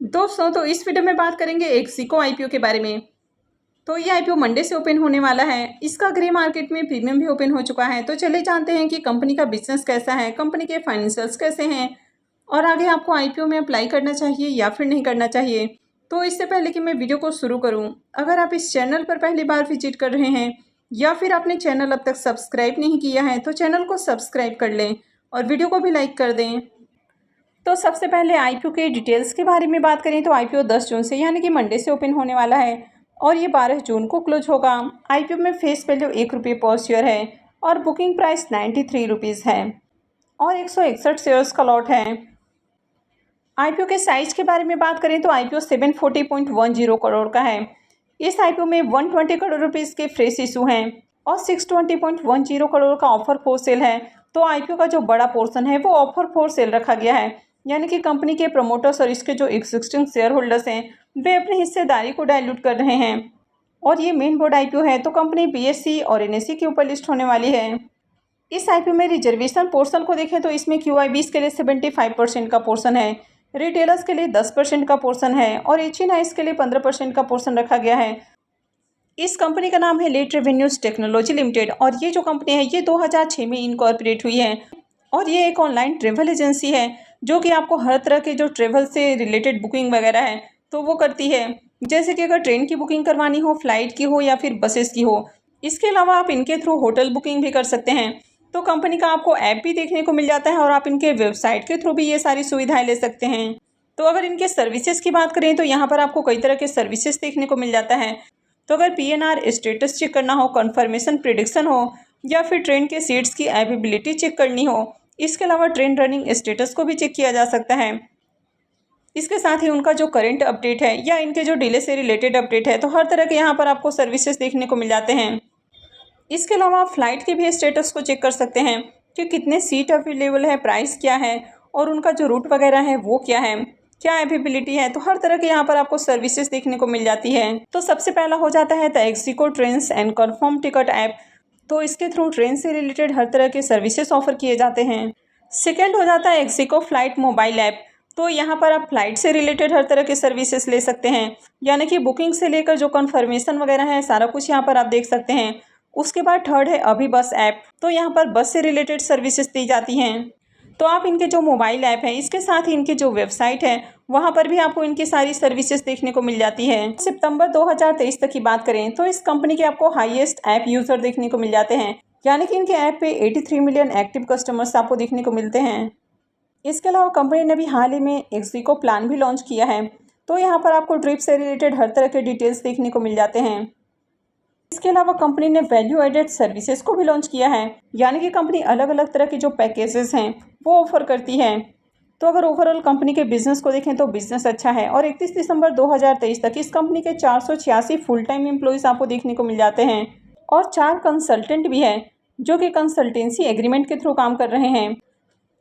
दोस्तों, तो इस वीडियो में बात करेंगे एक्सिको आईपीओ के बारे में। तो ये आईपीओ मंडे से ओपन होने वाला है। इसका ग्रे मार्केट में प्रीमियम भी ओपन हो चुका है। तो चलिए जानते हैं कि कंपनी का बिजनेस कैसा है, कंपनी के फाइनेंशियल्स कैसे हैं और आगे आपको आईपीओ में अप्लाई करना चाहिए या फिर नहीं करना चाहिए। तो इससे पहले कि मैं वीडियो को शुरू करूँ, अगर आप इस चैनल पर पहली बार विजिट कर रहे हैं या फिर आपने चैनल अब तक सब्सक्राइब नहीं किया है तो चैनल को सब्सक्राइब कर लें और वीडियो को भी लाइक कर दें। तो सबसे पहले आईपीओ के डिटेल्स के बारे में बात करें तो आईपीओ 10 जून से यानी कि मंडे से ओपन होने वाला है और ये 12 जून को क्लोज होगा। आईपीओ में फेस वैल्यू ₹1 पर शेयर है और बुकिंग प्राइस ₹93 है और 161 शेयर्स का लॉट है। आईपीओ के साइज के बारे में बात करें तो आईपीओ 740.10 करोड़ का है। इस आईपीओ में 120 करोड़ रुपीज़ के फ्रेश इशू हैं और 620.10 करोड़ का ऑफर फॉर सेल है। तो आईपीओ का जो बड़ा पोर्शन है वो ऑफर फॉर सेल रखा गया है, यानी कि कंपनी के प्रमोटर्स और इसके जो एग्जिस्टिंग शेयर होल्डर्स हैं वे अपनी हिस्सेदारी को डाइल्यूट कर रहे हैं। और ये मेन बोर्ड आईपीओ है तो कंपनी बीएसई और एनएसई के ऊपर लिस्ट होने वाली है। इस आईपीओ में रिजर्वेशन पोर्शन को देखें तो इसमें क्यूआईबीज के लिए 75% का पोर्शन है, रिटेलर्स के लिए 10% का पोर्शन है और एचएनआईज के लिए 15% का पोर्शन रखा गया है। इस कंपनी का नाम है लेट रेवेन्यूज टेक्नोलॉजी लिमिटेड और ये जो कंपनी है ये 2006 में इनकॉर्पोरेट हुई है और ये एक ऑनलाइन ट्रेवल एजेंसी है जो कि आपको हर तरह के जो ट्रेवल से रिलेटेड बुकिंग वगैरह है तो वो करती है, जैसे कि अगर ट्रेन की बुकिंग करवानी हो, फ्लाइट की हो या फिर बसेस की हो। इसके अलावा आप इनके थ्रू होटल बुकिंग भी कर सकते हैं। तो कंपनी का आपको ऐप भी देखने को मिल जाता है और आप इनके वेबसाइट के थ्रू भी ये सारी सुविधाएं ले सकते हैं। तो अगर इनके सर्विसेज की बात करें तो यहाँ पर आपको कई तरह के सर्विसेज देखने को मिल जाता है। तो अगर पीएनआर स्टेटस चेक करना हो, कन्फर्मेशन प्रिडिक्शन हो या फिर ट्रेन के सीट्स की अवेलेबिलिटी चेक करनी हो, इसके अलावा ट्रेन रनिंग स्टेटस को भी चेक किया जा सकता है। इसके साथ ही उनका जो करंट अपडेट है या इनके जो डिले से रिलेटेड अपडेट है, तो हर तरह के यहाँ पर आपको सर्विसेज देखने को मिल जाते हैं। इसके अलावा आप फ्लाइट के भी स्टेटस को चेक कर सकते हैं कि कितने सीट अवेलेबल है, प्राइस क्या है और उनका जो रूट वगैरह है वो क्या है, क्या अवेलेबिलिटी है। तो हर तरह के यहाँ पर आपको सर्विसेज देखने को मिल जाती है। तो सबसे पहला हो जाता है the ixigo trains and confirm ticket app. तो इसके थ्रू ट्रेन से रिलेटेड हर तरह के सर्विसेज ऑफर किए जाते हैं। सेकेंड हो जाता है एक्सिको फ्लाइट मोबाइल ऐप। तो यहाँ पर आप फ्लाइट से रिलेटेड हर तरह के सर्विसेज ले सकते हैं, यानी कि बुकिंग से लेकर जो कन्फर्मेशन वगैरह है सारा कुछ यहाँ पर आप देख सकते हैं। उसके बाद थर्ड है अभी बस ऐप। तो यहाँ पर बस से रिलेटेड सर्विसेज दी जाती हैं। तो आप इनके जो मोबाइल ऐप है इसके साथ ही इनकी जो वेबसाइट है वहाँ पर भी आपको इनकी सारी सर्विसेज देखने को मिल जाती है। सितंबर 2023 तक की बात करें तो इस कंपनी के आपको हाईएस्ट ऐप यूज़र देखने को मिल जाते हैं, यानी कि इनके ऐप पे 83 मिलियन एक्टिव कस्टमर्स आपको देखने को मिलते हैं। इसके अलावा कंपनी ने भी हाल ही में एक्सिको प्लान भी लॉन्च किया है। तो यहाँ पर आपको ट्रिप से रिलेटेड हर तरह के डिटेल्स देखने को मिल जाते हैं। इसके अलावा कंपनी ने वैल्यू एडेड सर्विसेज को भी लॉन्च किया है, यानी कि कंपनी अलग अलग तरह के जो पैकेजेस हैं वो ऑफर करती है। तो अगर ओवरऑल कंपनी के बिजनेस को देखें तो बिजनेस अच्छा है और 31 दिसंबर 2023 तक इस कंपनी के 486 फुल टाइम एम्प्लॉयज़ आपको देखने को मिल जाते हैं और 4 कंसल्टेंट भी हैं जो कि कंसल्टेंसी एग्रीमेंट के थ्रू काम कर रहे हैं।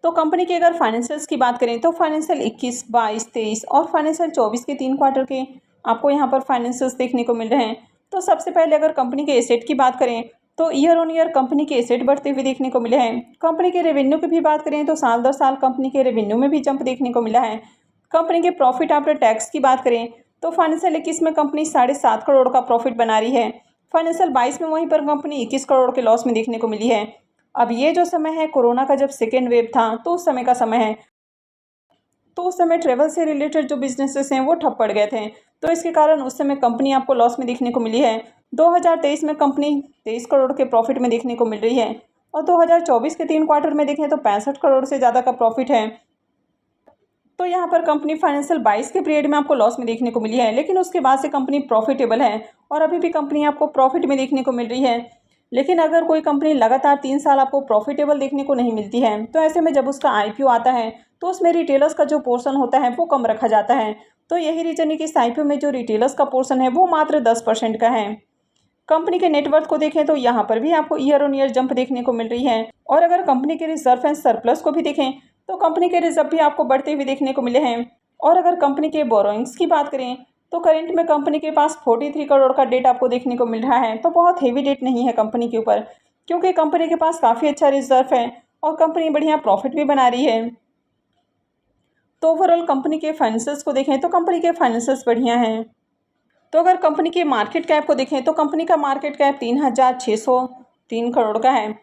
तो कंपनी के अगर फाइनेंशियल्स की बात करें तो फाइनेंशियल 21, 22, 23 और फाइनेंशियल 24 के 3 क्वार्टर के आपको यहाँ पर फाइनेंशियल्स देखने को मिल रहे हैं। तो सबसे पहले अगर कंपनी के एसेट की बात करें तो ईयर ऑन ईयर कंपनी के एसेट बढ़ते हुए देखने को मिले हैं। कंपनी के रेवेन्यू की भी बात करें तो साल दर साल कंपनी के रेवेन्यू में भी जंप देखने को मिला है। कंपनी के प्रॉफिट आफ्टर टैक्स की बात करें तो फाइनेंशियल 21 में कंपनी 7.5 करोड़ का प्रॉफिट बना रही है। फाइनेंशियल 22 में वहीं पर कंपनी 21 करोड़ के लॉस में देखने को मिली है। अब ये जो समय है कोरोना का, जब सेकेंड वेव था तो उस समय का समय है। तो उस समय ट्रेवल से रिलेटेड जो बिजनेसेस हैं वो ठप पड़ गए थे, तो इसके कारण उस समय कंपनी आपको लॉस में देखने को मिली है। 2023 में कंपनी 23 करोड़ के प्रॉफिट में देखने को मिल रही है और 2024 के 3 क्वार्टर में देखें तो 65 करोड़ से ज़्यादा का प्रॉफिट है। तो यहाँ पर कंपनी फाइनेंशियल 22 के पीरियड में आपको लॉस में देखने को मिली है, लेकिन उसके बाद से कंपनी प्रॉफिटेबल है और अभी भी कंपनी आपको प्रॉफिट में देखने को मिल रही है। लेकिन अगर कोई कंपनी लगातार 3 साल आपको प्रॉफिटेबल देखने को नहीं मिलती है तो ऐसे में जब उसका आईपीओ आता है तो उसमें रिटेलर्स का जो पोर्शन होता है वो कम रखा जाता है। तो यही रीजन है कि इस आईपीओ में जो रिटेलर्स का पोर्शन है वो मात्र 10% का है। कंपनी के नेटवर्थ को देखें तो यहाँ पर भी आपको ईयर ऑन ईयर जंप देखने को मिल रही है और अगर कंपनी के रिजर्व एंड सरप्लस को भी देखें तो कंपनी के रिजर्व भी आपको बढ़ते हुए देखने को मिले हैं। और अगर कंपनी के बोरोइंग्स की बात करें तो करेंट में कंपनी के पास 43 करोड़ का डेट आपको देखने को मिल रहा है। तो बहुत हेवी डेट नहीं है कंपनी के ऊपर, क्योंकि कंपनी के पास काफ़ी अच्छा रिजर्व है और कंपनी बढ़िया प्रॉफिट भी बना रही है। तो ओवरऑल कंपनी के फाइनेंशियल्स को देखें तो कंपनी के फाइनेंशियल्स बढ़िया हैं। तो अगर कंपनी के मार्केट कैप को देखें तो कंपनी का मार्केट कैप 3,603 करोड़ का है,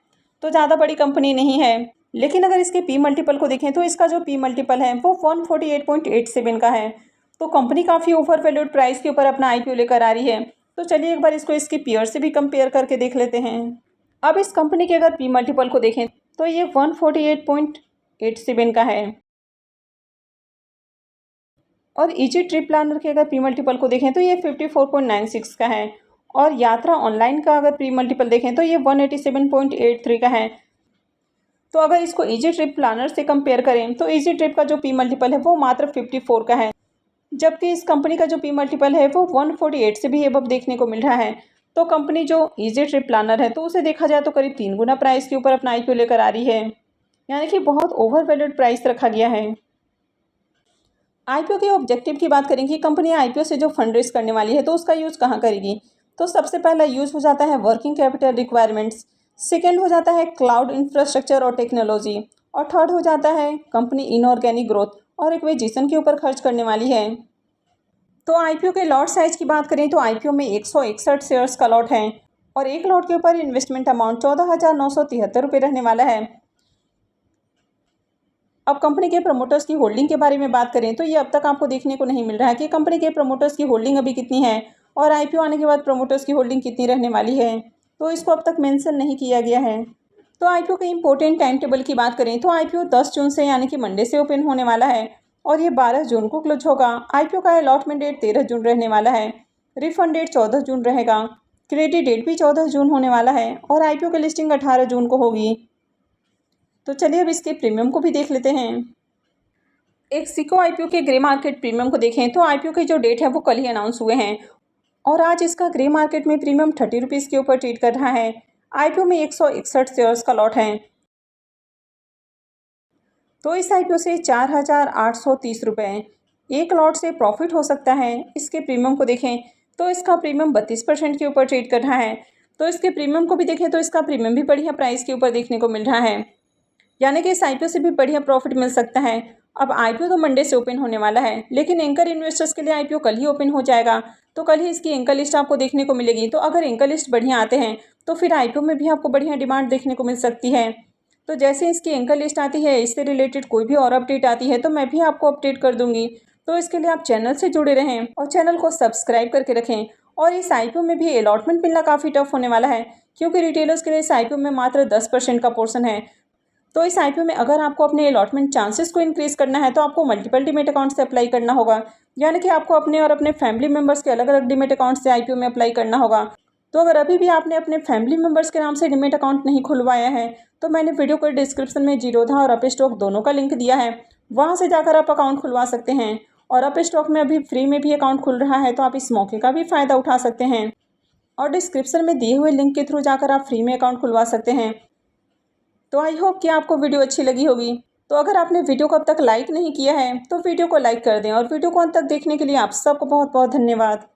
तो ज़्यादा बड़ी कंपनी नहीं है। लेकिन अगर इसके पी मल्टीपल को देखें तो इसका जो पी मल्टीपल है वो 148.87 का है। तो कंपनी काफ़ी ओवर वैल्यूड प्राइस के ऊपर अपना आईपीओ लेकर आ रही है। तो चलिए एक बार इसको इसकी पीयर से भी कंपेयर करके देख लेते हैं। अब इस कंपनी के अगर पी मल्टीपल को देखें तो ये 148.87 का है। और इजी ट्रिप प्लानर के अगर पी मल्टीपल को देखें तो ये 54.96 का है। और यात्रा ऑनलाइन का अगर पी मल्टीपल देखें तो ये 187.83 का है। तो अगर इसको इजी ट्रिप प्लानर से कंपेयर करें तो इजी ट्रिप का जो पी मल्टीपल है वो मात्र 54 का है, जबकि इस कंपनी का जो पी मल्टीपल है वो 148 से भी अबव देखने को मिल रहा है। तो कंपनी जो इजी ट्रिप प्लानर है तो उसे देखा जाए तो करीब 3 गुना प्राइस के ऊपर अपना आईपीओ लेकर आ रही है, यानी कि बहुत ओवर वैल्यूड प्राइस रखा गया है। आईपीओ के ऑब्जेक्टिव की बात करें कि कंपनी आईपीओ से जो फंड रेज करने वाली है तो उसका यूज़ कहाँ करेगी। तो सबसे पहला यूज़ हो जाता है वर्किंग कैपिटल रिक्वायरमेंट्स, सेकेंड हो जाता है क्लाउड इंफ्रास्ट्रक्चर और टेक्नोलॉजी, और थर्ड हो जाता है कंपनी इनऑर्गेनिक ग्रोथ और एक्विजिशन के ऊपर खर्च करने वाली है। तो आईपीओ के लॉट साइज की बात करें तो आईपीओ में 161 शेयर्स का लॉट है और एक लॉट के ऊपर इन्वेस्टमेंट अमाउंट 14,973 रुपये रहने वाला है। अब कंपनी के प्रमोटर्स की होल्डिंग के बारे में बात करें तो ये अब तक आपको देखने को नहीं मिल रहा है कि कंपनी के प्रमोटर्स की होल्डिंग अभी कितनी है और आईपीओ आने के बाद प्रमोटर्स की होल्डिंग कितनी रहने वाली है, तो इसको अब तक मेंशन नहीं किया गया है। तो आईपीओ के इंपॉर्टेंट टाइम टेबल की बात करें तो आईपीओ 10 जून से यानी कि मंडे से ओपन होने वाला है और ये 12 जून को क्लोज होगा। आईपीओ का अलॉटमेंट डेट 13 जून रहने वाला है, रिफंड डेट 14 जून रहेगा, क्रेडिट डेट भी 14 जून होने वाला है और आईपीओ की लिस्टिंग 18 जून को होगी। तो चलिए अब इसके प्रीमियम को भी देख लेते हैं। एक सिको आईपीओ के ग्रे मार्केट प्रीमियम को देखें तो आईपीओ की जो डेट है वो कल ही अनाउंस हुए हैं और आज इसका ग्रे मार्केट में प्रीमियम 30 रुपीज़ के ऊपर ट्रेड कर रहा है। आईपीओ में 161 शेयर्स का लॉट है, तो इस आईपीओ से 4,830 रुपये एक लॉट से प्रॉफिट हो सकता है। इसके प्रीमियम को देखें तो इसका प्रीमियम 32% के ऊपर ट्रेड कर रहा है। तो इसके प्रीमियम को भी देखें तो इसका प्रीमियम भी बढ़िया प्राइस के ऊपर देखने को मिल रहा है, यानी कि इस आईपीओ से भी बढ़िया प्रॉफिट मिल सकता है। अब आईपीओ तो मंडे से ओपन होने वाला है, लेकिन एंकर इन्वेस्टर्स के लिए आईपीओ कल ही ओपन हो जाएगा, तो कल ही इसकी एंकर लिस्ट आपको देखने को मिलेगी। तो अगर एंकर लिस्ट बढ़िया आते हैं तो फिर आईपीओ में भी आपको बढ़िया डिमांड देखने को मिल सकती है। तो जैसे इसकी एंकर लिस्ट आती है, इससे रिलेटेड कोई भी और अपडेट आती है तो मैं भी आपको अपडेट कर दूंगी। तो इसके लिए आप चैनल से जुड़े रहें और चैनल को सब्सक्राइब करके रखें। और इस आईपीओ में भी अलॉटमेंट मिलना काफ़ी टफ होने वाला है, क्योंकि रिटेलर्स के लिए इस आईपीओ में मात्र 10% का पोर्शन है। तो इस आईपीओ में अगर आपको अपने अलॉटमेंट चांसेस को इंक्रीज करना है तो आपको मल्टीपल डीमैट अकाउंट से अप्लाई करना होगा, यानी कि आपको अपने और अपने फैमिली मेंबर्स के अलग अलग डीमैट अकाउंट से आईपीओ में अप्लाई करना होगा। तो अगर अभी भी आपने अपने फैमिली मेंबर्स के नाम से डीमैट अकाउंट नहीं खुलवाया है तो मैंने वीडियो को डिस्क्रिप्शन में जीरोधा और अप स्टॉक दोनों का लिंक दिया है, वहाँ से जाकर आप अकाउंट खुलवा सकते हैं। और अप स्टॉक में अभी फ्री में भी अकाउंट खुल रहा है, तो आप इस मौके का भी फ़ायदा उठा सकते हैं और डिस्क्रिप्शन में दिए हुए लिंक के थ्रू जाकर आप फ्री में अकाउंट खुलवा सकते हैं। तो आई होप कि आपको वीडियो अच्छी लगी होगी। तो अगर आपने वीडियो को अब तक लाइक नहीं किया है तो वीडियो को लाइक कर दें और वीडियो को अंत तक देखने के लिए आप सबको बहुत बहुत धन्यवाद।